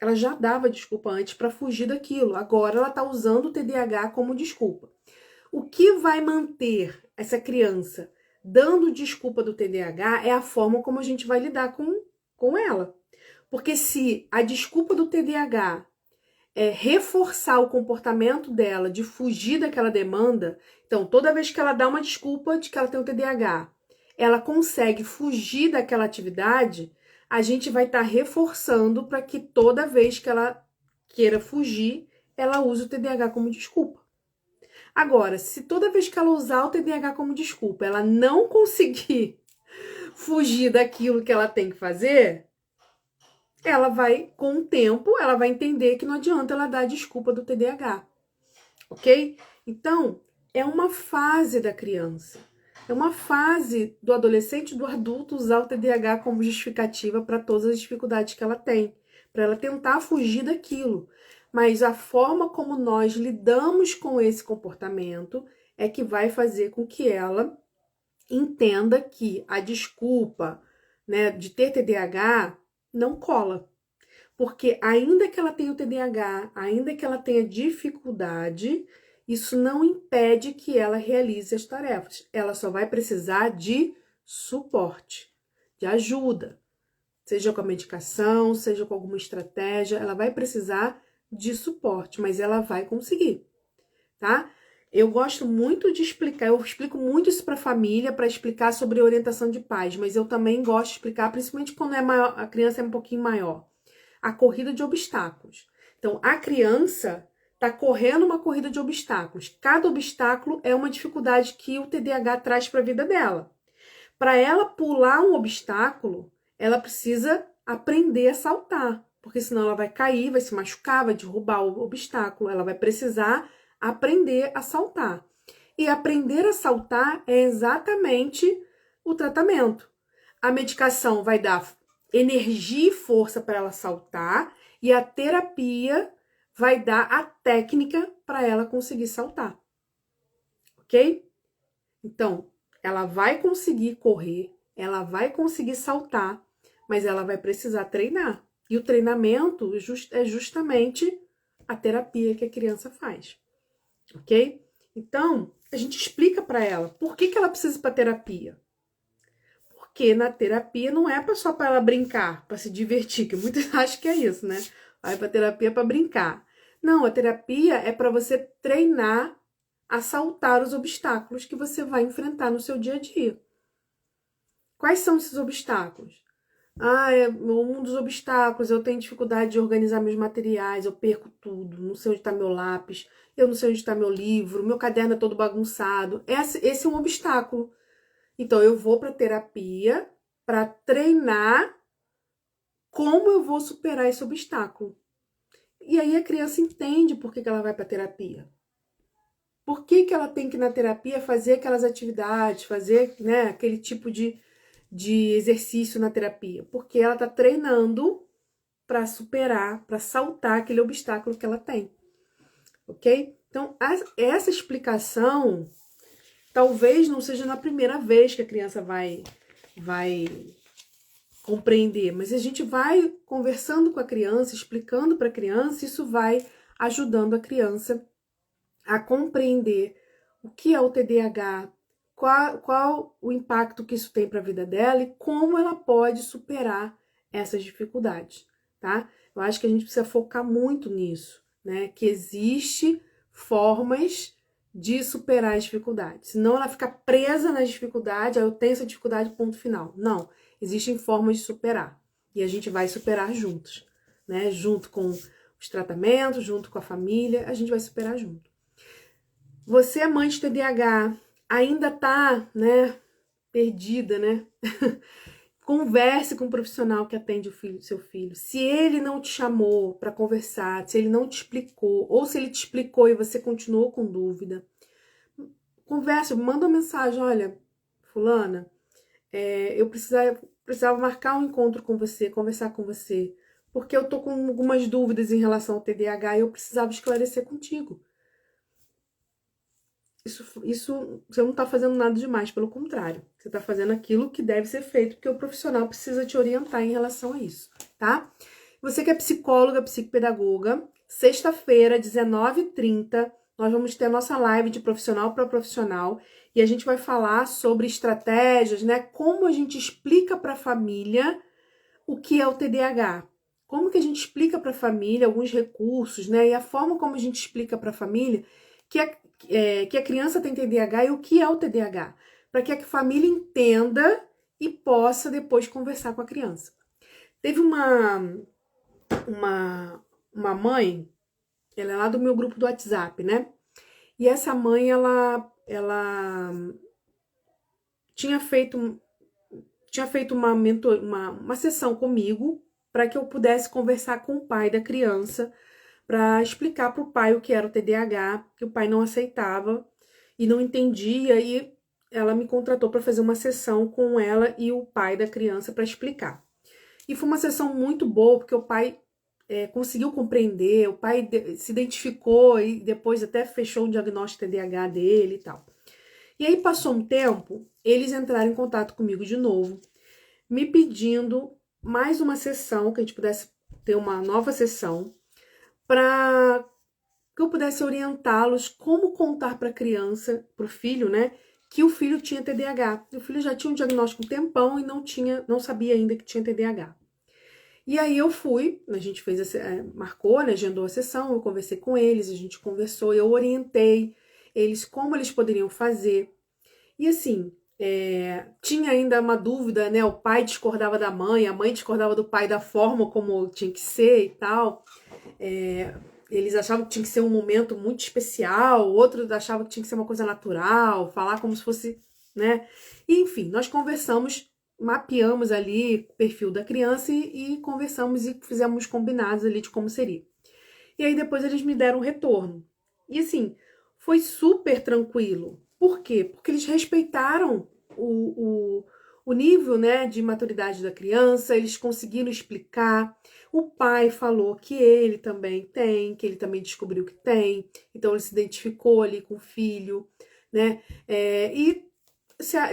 S1: Ela já dava desculpa antes para fugir daquilo. Agora ela está usando o TDAH como desculpa. O que vai manter essa criança dando desculpa do TDAH é a forma como a gente vai lidar com ela. Porque se a desculpa do TDAH reforçar o comportamento dela de fugir daquela demanda. Então, toda vez que ela dá uma desculpa de que ela tem o TDAH, ela consegue fugir daquela atividade, a gente vai estar reforçando para que toda vez que ela queira fugir, ela use o TDAH como desculpa. Agora, se toda vez que ela usar o TDAH como desculpa, ela não conseguir fugir daquilo que ela tem que fazer, ela vai, com o tempo, ela vai entender que não adianta ela dar a desculpa do TDAH, ok? Então, é uma fase da criança, é uma fase do adolescente e do adulto usar o TDAH como justificativa para todas as dificuldades que ela tem, para ela tentar fugir daquilo. Mas a forma como nós lidamos com esse comportamento é que vai fazer com que ela entenda que a desculpa, né, de ter TDAH não cola. Porque ainda que ela tenha o TDAH, ainda que ela tenha dificuldade, isso não impede que ela realize as tarefas. Ela só vai precisar de suporte, de ajuda. Seja com a medicação, seja com alguma estratégia, ela vai precisar de suporte, mas ela vai conseguir, tá? Eu gosto muito de explicar, eu explico muito isso para a família, para explicar sobre orientação de pais, mas eu também gosto de explicar, principalmente quando é maior, a criança é um pouquinho maior, a corrida de obstáculos. Então, a criança está correndo uma corrida de obstáculos. Cada obstáculo é uma dificuldade que o TDAH traz para a vida dela. Para ela pular um obstáculo, ela precisa aprender a saltar, porque senão ela vai cair, vai se machucar, vai derrubar o obstáculo. Ela vai precisar aprender a saltar. E aprender a saltar é exatamente o tratamento. A medicação vai dar energia e força para ela saltar e a terapia vai dar a técnica para ela conseguir saltar. Ok? Então, ela vai conseguir correr, ela vai conseguir saltar, mas ela vai precisar treinar. E o treinamento é justamente a terapia que a criança faz. Ok? Então, a gente explica para ela por que ela precisa ir para terapia. Porque na terapia não é só para ela brincar, para se divertir, que muitos acham que é isso, né? Vai para terapia para brincar. Não, a terapia é para você treinar a saltar os obstáculos que você vai enfrentar no seu dia a dia. Quais são esses obstáculos? Um dos obstáculos, eu tenho dificuldade de organizar meus materiais, eu perco tudo, não sei onde está meu lápis, eu não sei onde está meu livro, meu caderno é todo bagunçado. Esse é um obstáculo. Então, eu vou para terapia para treinar como eu vou superar esse obstáculo. E aí a criança entende por que ela vai para terapia. Por que ela tem que ir na terapia fazer aquelas atividades, fazer, né, aquele tipo de exercício na terapia? Porque ela está treinando para superar, para saltar aquele obstáculo que ela tem. Ok? Então, essa explicação talvez não seja na primeira vez que a criança vai compreender, mas a gente vai conversando com a criança, explicando para a criança, isso vai ajudando a criança a compreender o que é o TDAH, qual o impacto que isso tem para a vida dela e como ela pode superar essas dificuldades, tá? Eu acho que a gente precisa focar muito nisso, né? Que existe formas de superar as dificuldades. Senão ela fica presa nas dificuldades, eu tenho essa dificuldade, ponto final. Não, existem formas de superar. E a gente vai superar juntos, né? Junto com os tratamentos, junto com a família, a gente vai superar junto. Você é mãe de TDAH, ainda tá, né, perdida, né? Converse com um profissional que atende o seu filho. Se ele não te chamou para conversar, se ele não te explicou, ou se ele te explicou e você continuou com dúvida, converse, manda uma mensagem, olha, fulana, eu precisava marcar um encontro com você, conversar com você, porque eu tô com algumas dúvidas em relação ao TDAH e eu precisava esclarecer contigo. Isso você não está fazendo nada demais, pelo contrário. Você está fazendo aquilo que deve ser feito, porque o profissional precisa te orientar em relação a isso, tá? Você que é psicóloga, psicopedagoga, sexta-feira, 19h30, nós vamos ter a nossa live de profissional para profissional e a gente vai falar sobre estratégias, né? Como a gente explica para a família o que é o TDAH. como que a gente explica para a família alguns recursos, né? E a forma como a gente explica para a família que a criança tem TDAH e o que é o TDAH, para que a família entenda e possa depois conversar com a criança. Teve uma mãe, ela é lá do meu grupo do WhatsApp, né? E essa mãe, ela tinha feito uma sessão comigo para que eu pudesse conversar com o pai da criança, para explicar para o pai o que era o TDAH, que o pai não aceitava e não entendia, e ela me contratou para fazer uma sessão com ela e o pai da criança para explicar. E foi uma sessão muito boa, porque o pai conseguiu compreender, o pai se identificou e depois até fechou o diagnóstico TDAH dele e tal. E aí passou um tempo, eles entraram em contato comigo de novo, me pedindo mais uma sessão, que a gente pudesse ter uma nova sessão, para que eu pudesse orientá-los como contar para a criança, para o filho, né, que o filho tinha TDAH. O filho já tinha um diagnóstico um tempão e não sabia ainda que tinha TDAH. E aí eu fui, a gente marcou, né, agendou a sessão, eu conversei com eles, a gente conversou, eu orientei eles como eles poderiam fazer. E assim, tinha ainda uma dúvida, né, o pai discordava da mãe, a mãe discordava do pai da forma como tinha que ser e tal. Eles achavam que tinha que ser um momento muito especial, outros achavam que tinha que ser uma coisa natural, falar como se fosse, né? E, enfim, nós conversamos, mapeamos ali o perfil da criança e conversamos e fizemos combinados ali de como seria. E aí depois eles me deram um retorno. E assim, foi super tranquilo. Por quê? Porque eles respeitaram o nível, né, de maturidade da criança, eles conseguiram explicar. O pai falou que ele também tem, que ele também descobriu que tem, então ele se identificou ali com o filho, né? E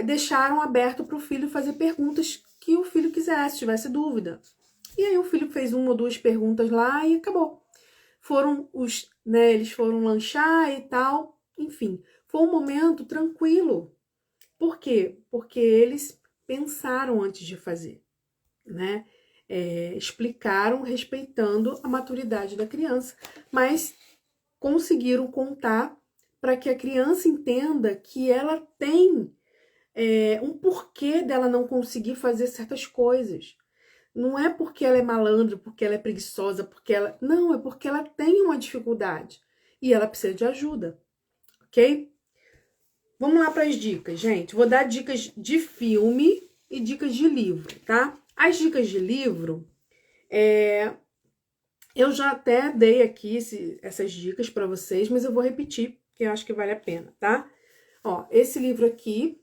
S1: deixaram aberto para o filho fazer perguntas que o filho quisesse, tivesse dúvida. E aí o filho fez uma ou duas perguntas lá e acabou. Eles foram lanchar e tal, enfim, foi um momento tranquilo. Por quê? Porque eles pensaram antes de fazer, né? Explicaram respeitando a maturidade da criança, mas conseguiram contar para que a criança entenda que ela tem um porquê dela não conseguir fazer certas coisas. Não é porque ela é malandra, porque ela é preguiçosa, porque ela... Não, é porque ela tem uma dificuldade e ela precisa de ajuda, ok? Vamos lá para as dicas, gente. Vou dar dicas de filme e dicas de livro, tá? As dicas de livro, eu já até dei aqui essas dicas para vocês, mas eu vou repetir, porque eu acho que vale a pena, tá? Ó, esse livro aqui,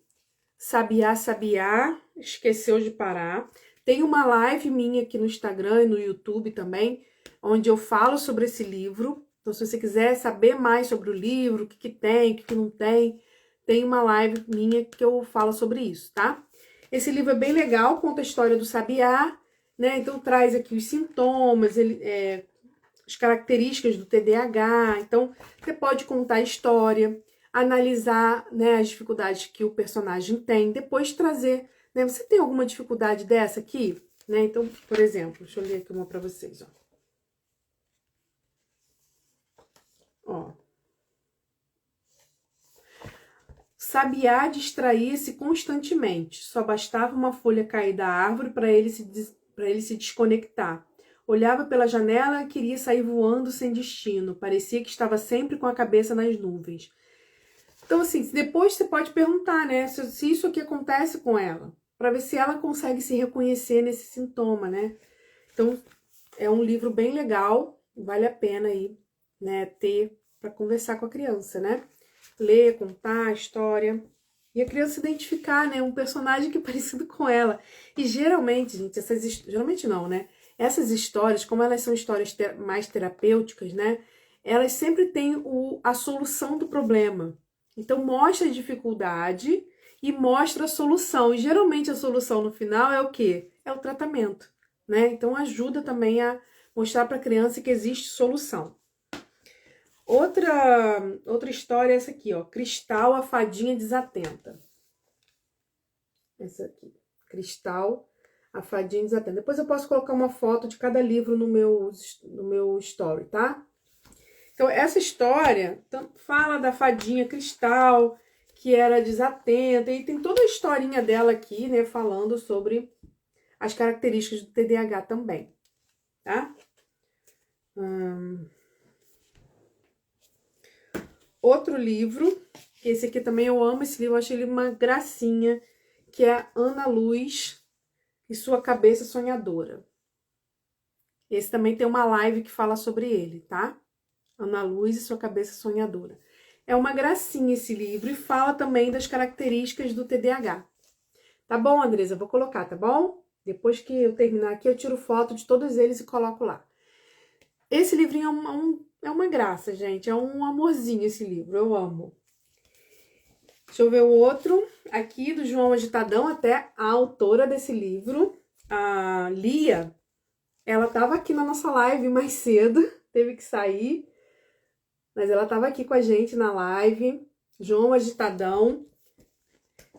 S1: Sabiá, Sabiá, Esqueceu de Parar. Tem uma live minha aqui no Instagram e no YouTube também, onde eu falo sobre esse livro. Então, se você quiser saber mais sobre o livro, o que tem, o que não tem, tem uma live minha que eu falo sobre isso, tá? Esse livro é bem legal, conta a história do Sabiá, né? Então, traz aqui os sintomas, as características do TDAH. Então, você pode contar a história, analisar, né, as dificuldades que o personagem tem, depois trazer, né? Você tem alguma dificuldade dessa aqui? Né? Então, por exemplo, deixa eu ler aqui uma para vocês, ó. Ó. Sabiá distraía-se constantemente. Só bastava uma folha cair da árvore para ele se desconectar. Olhava pela janela e queria sair voando sem destino. Parecia que estava sempre com a cabeça nas nuvens. Então, assim, depois você pode perguntar, né, se isso aqui acontece com ela, para ver se ela consegue se reconhecer nesse sintoma, né? Então, é um livro bem legal, vale a pena aí, né, ter para conversar com a criança, né? Ler, contar a história e a criança identificar, né, um personagem que é parecido com ela. E geralmente, gente, geralmente não, né? Essas histórias, como elas são histórias mais terapêuticas, né? Elas sempre têm a solução do problema. Então, mostra a dificuldade e mostra a solução. E geralmente a solução no final é o quê? É o tratamento, né? Então, ajuda também a mostrar para a criança que existe solução. Outra história é essa aqui, ó. Cristal, a fadinha desatenta. Essa aqui. Cristal, A Fadinha Desatenta. Depois eu posso colocar uma foto de cada livro no meu story, tá? Então, essa história fala da fadinha Cristal, que era desatenta, e tem toda a historinha dela aqui, né, falando sobre as características do TDAH também, tá? Outro livro, que esse aqui também eu amo esse livro, eu achei ele uma gracinha, que é Ana Luz e Sua Cabeça Sonhadora. Esse também tem uma live que fala sobre ele, tá? Ana Luz e Sua Cabeça Sonhadora. É uma gracinha esse livro e fala também das características do TDAH. Tá bom, Andresa? Vou colocar, tá bom? Depois que eu terminar aqui, eu tiro foto de todos eles e coloco lá. Esse livrinho é uma graça, gente. É um amorzinho esse livro. Eu amo. Deixa eu ver o outro. Aqui, do João Agitadão, até a autora desse livro, a Lia, ela tava aqui na nossa live mais cedo. Teve que sair. Mas ela tava aqui com a gente na live. João Agitadão.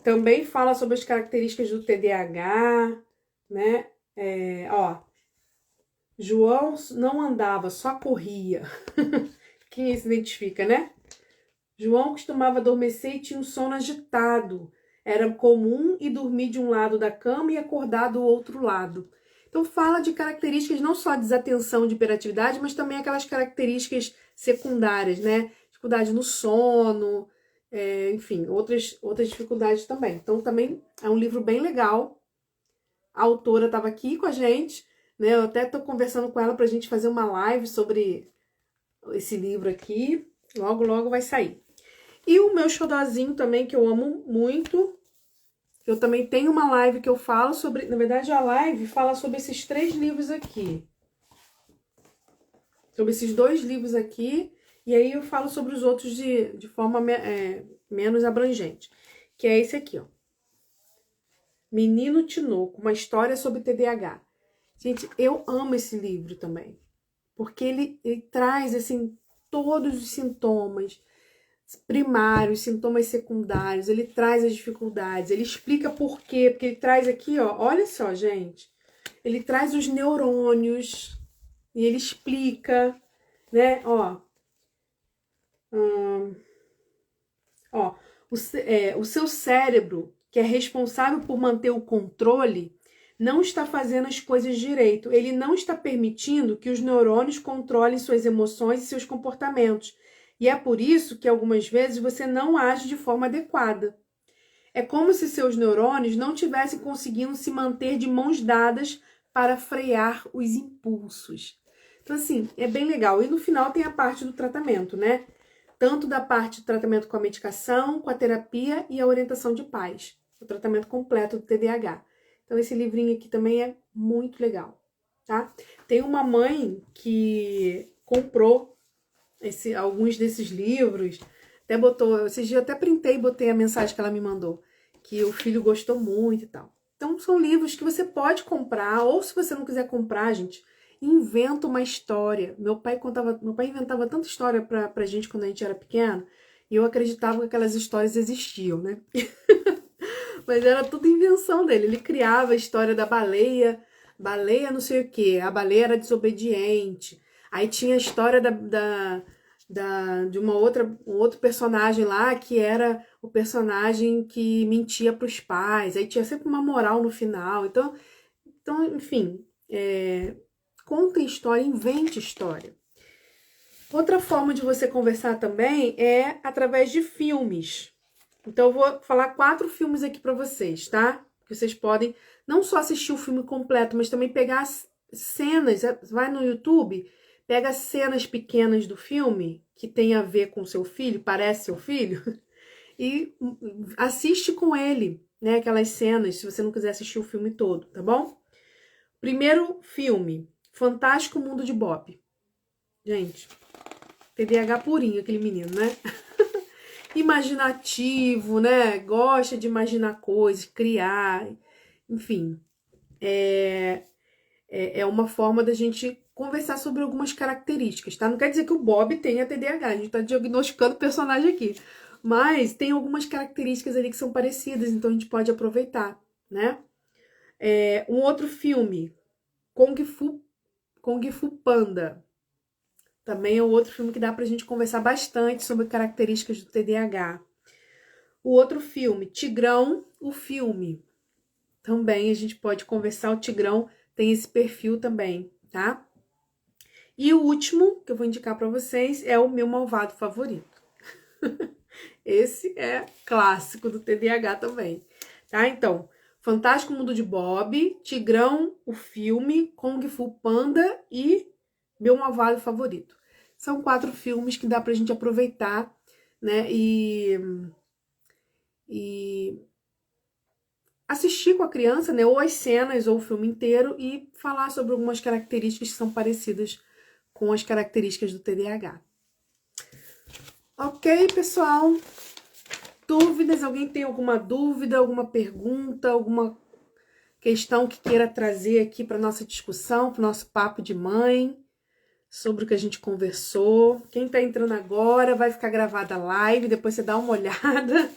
S1: Também fala sobre as características do TDAH, né? João não andava, só corria. Quem se identifica, né? João costumava adormecer e tinha um sono agitado. Era comum ir dormir de um lado da cama e acordar do outro lado. Então fala de características não só de desatenção, de hiperatividade, mas também aquelas características secundárias, né? Dificuldade no sono, enfim, outras dificuldades também. Então também é um livro bem legal. A autora estava aqui com a gente, né? Eu até estou conversando com ela para a gente fazer uma live sobre esse livro aqui. Logo, logo vai sair. E o meu xodozinho também, que eu amo muito. Eu também tenho uma live que eu falo sobre... Na verdade, a live fala sobre esses 3 livros aqui. Sobre esses 2 livros aqui. E aí eu falo sobre os outros de forma menos abrangente. Que é esse aqui, ó. Menino Tinoco, uma história sobre TDAH. Gente, eu amo esse livro também. Porque ele traz, assim, todos os sintomas primários, sintomas secundários, ele traz as dificuldades, ele explica por quê, porque ele traz aqui, ó, olha só, gente, ele traz os neurônios e ele explica, né, o seu cérebro, que é responsável por manter o controle, não está fazendo as coisas direito, ele não está permitindo que os neurônios controlem suas emoções e seus comportamentos. E é por isso que algumas vezes você não age de forma adequada. É como se seus neurônios não tivessem conseguindo se manter de mãos dadas para frear os impulsos. Então, assim, é bem legal. E no final tem a parte do tratamento, né? Tanto da parte do tratamento com a medicação, com a terapia e a orientação de pais. O tratamento completo do TDAH. Então, esse livrinho aqui também é muito legal, tá? Tem uma mãe que comprou alguns desses livros, até botou, esses dias eu até printei e botei a mensagem que ela me mandou, que o filho gostou muito e tal. Então são livros que você pode comprar, ou se você não quiser comprar, gente, inventa uma história. Meu pai inventava tanta história pra gente quando a gente era pequeno, e eu acreditava que aquelas histórias existiam, né? Mas era tudo invenção dele. Ele criava a história da baleia não sei o quê, a baleia era desobediente. Aí tinha a história de um outro personagem lá, que era o personagem que mentia para os pais. Aí tinha sempre uma moral no final. Então enfim, conta história, invente história. Outra forma de você conversar também é através de filmes. Então eu vou falar 4 filmes aqui para vocês, tá? Que vocês podem não só assistir o filme completo, mas também pegar cenas, vai no YouTube, pega cenas pequenas do filme que tem a ver com seu filho, parece seu filho, e assiste com ele, né, aquelas cenas, se você não quiser assistir o filme todo, tá bom? Primeiro filme, Fantástico Mundo de Bob. Gente, TDAH purinho aquele menino, né? Imaginativo, né? Gosta de imaginar coisas, criar, enfim. É uma forma da gente conversar sobre algumas características, tá? Não quer dizer que o Bob tenha TDAH, a gente tá diagnosticando o personagem aqui. Mas tem algumas características ali que são parecidas, então a gente pode aproveitar, né? Um outro filme, Kung Fu Panda. Também é um outro filme que dá pra gente conversar bastante sobre características do TDAH. O outro filme, Tigrão, o filme. Também a gente pode conversar, o Tigrão tem esse perfil também, tá? E o último que eu vou indicar para vocês é o meu malvado favorito. Esse é clássico do TDAH também, tá? Então, Fantástico Mundo de Bob, Tigrão, o filme, Kung Fu Panda e meu malvado favorito. São 4 filmes que dá pra gente aproveitar, né? E assistir com a criança, né? Ou as cenas, ou o filme inteiro, e falar sobre algumas características que são parecidas com as características do TDAH. Ok, pessoal? Dúvidas? Alguém tem alguma dúvida, alguma pergunta, alguma questão que queira trazer aqui para nossa discussão, para o nosso papo de mãe, sobre o que a gente conversou? Quem está entrando agora, vai ficar gravada a live, depois você dá uma olhada.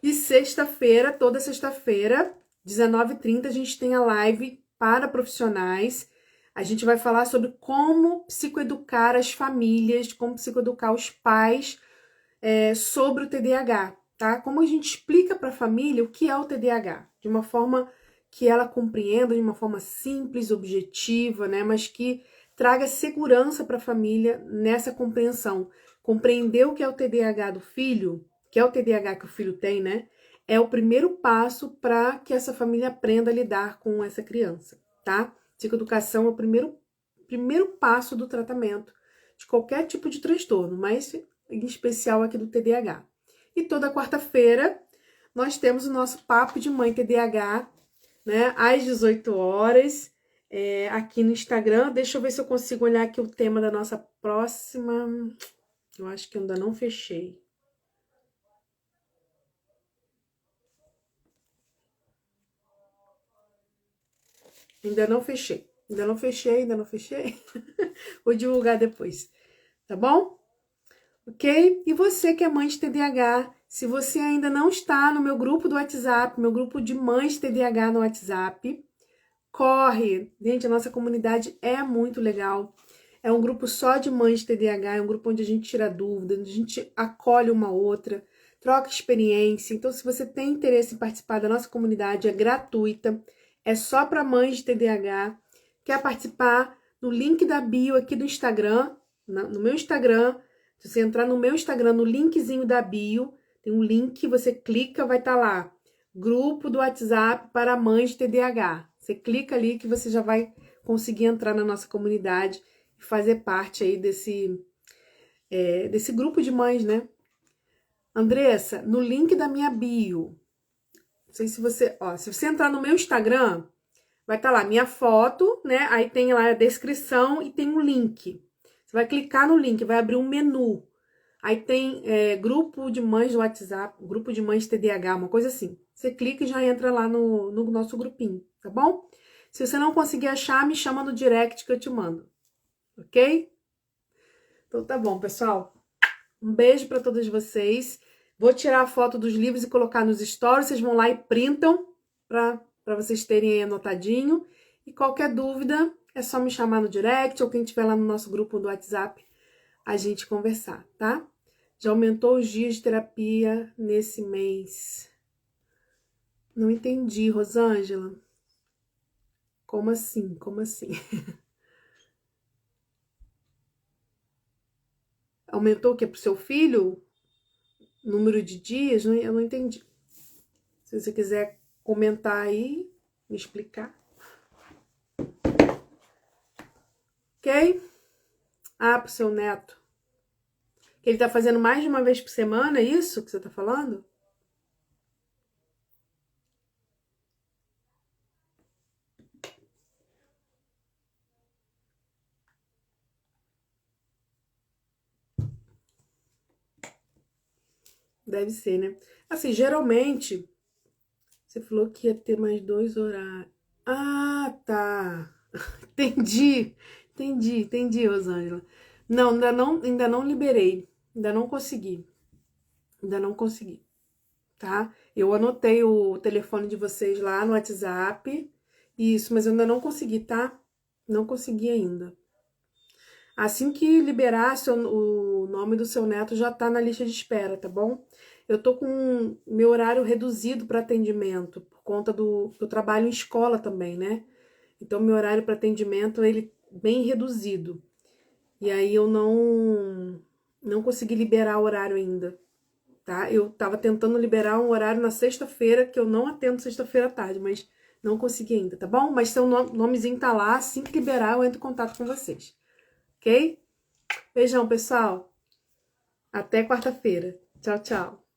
S1: E sexta-feira, toda sexta-feira, 19h30, a gente tem a live para profissionais. A gente vai falar sobre como psicoeducar as famílias, como psicoeducar os pais sobre o TDAH, tá? Como a gente explica para a família o que é o TDAH, de uma forma que ela compreenda, de uma forma simples, objetiva, né? Mas que traga segurança para a família nessa compreensão. Compreender o que é o TDAH do filho, que é o TDAH que o filho tem, né? É o primeiro passo para que essa família aprenda a lidar com essa criança, tá? Psicoeducação é o primeiro passo do tratamento de qualquer tipo de transtorno, mas em especial aqui do TDAH. E toda quarta-feira nós temos o nosso Papo de Mãe TDAH, né? Às 18 horas, aqui no Instagram. Deixa eu ver se eu consigo olhar aqui o tema da nossa próxima. Eu acho que eu ainda não fechei. Ainda não fechei. Vou divulgar depois, tá bom? Ok? E você que é mãe de TDAH, se você ainda não está no meu grupo do WhatsApp, meu grupo de mães de TDAH no WhatsApp, corre! Gente, a nossa comunidade é muito legal. É um grupo só de mães de TDAH, é um grupo onde a gente tira dúvidas, onde a gente acolhe uma outra, troca experiência. Então, se você tem interesse em participar da nossa comunidade, é gratuita, é só para mães de TDAH. Quer participar? No link da bio aqui do Instagram, no meu Instagram, se você entrar no meu Instagram, no linkzinho da bio, tem um link, você clica, vai estar lá. Grupo do WhatsApp para mães de TDAH. Você clica ali que você já vai conseguir entrar na nossa comunidade e fazer parte aí desse grupo de mães, né? Andressa, no link da minha bio, não sei se você, se você entrar no meu Instagram, vai estar lá minha foto, né? Aí tem lá a descrição e tem um link. Você vai clicar no link, vai abrir um menu. Aí tem grupo de mães do WhatsApp, grupo de mães TDAH, uma coisa assim. Você clica e já entra lá no nosso grupinho, tá bom? Se você não conseguir achar, me chama no direct que eu te mando, ok? Então tá bom, pessoal. Um beijo para todas vocês. Vou tirar a foto dos livros e colocar nos stories. Vocês vão lá e printam para vocês terem aí anotadinho. E qualquer dúvida, é só me chamar no direct ou quem estiver lá no nosso grupo do WhatsApp, a gente conversar, tá? Já aumentou os dias de terapia nesse mês. Não entendi, Rosângela. Como assim? Como assim? Aumentou o que? Pro seu filho? Número de dias? Eu não entendi. Se você quiser comentar aí, me explicar. Ok? Pro seu neto. Que ele tá fazendo mais de uma vez por semana, é isso que você tá falando? Deve ser, né? Assim, geralmente, você falou que ia ter mais 2 horários. Tá. Entendi, Rosângela. Não, ainda não liberei. Ainda não consegui. tá? Eu anotei o telefone de vocês lá no WhatsApp. Isso, mas eu ainda não consegui, tá? Não consegui ainda. Assim que liberar o nome do seu neto, já tá na lista de espera, tá bom? Eu tô com meu horário reduzido para atendimento, por conta do eu trabalho em escola também, né? Então, meu horário para atendimento, ele bem reduzido. E aí eu não consegui liberar o horário ainda, tá? Eu tava tentando liberar um horário na sexta-feira, que eu não atendo sexta-feira à tarde, mas não consegui ainda, tá bom? Mas seu nomezinho tá lá, assim que liberar eu entro em contato com vocês, ok? Beijão, pessoal. Até quarta-feira. Tchau, tchau.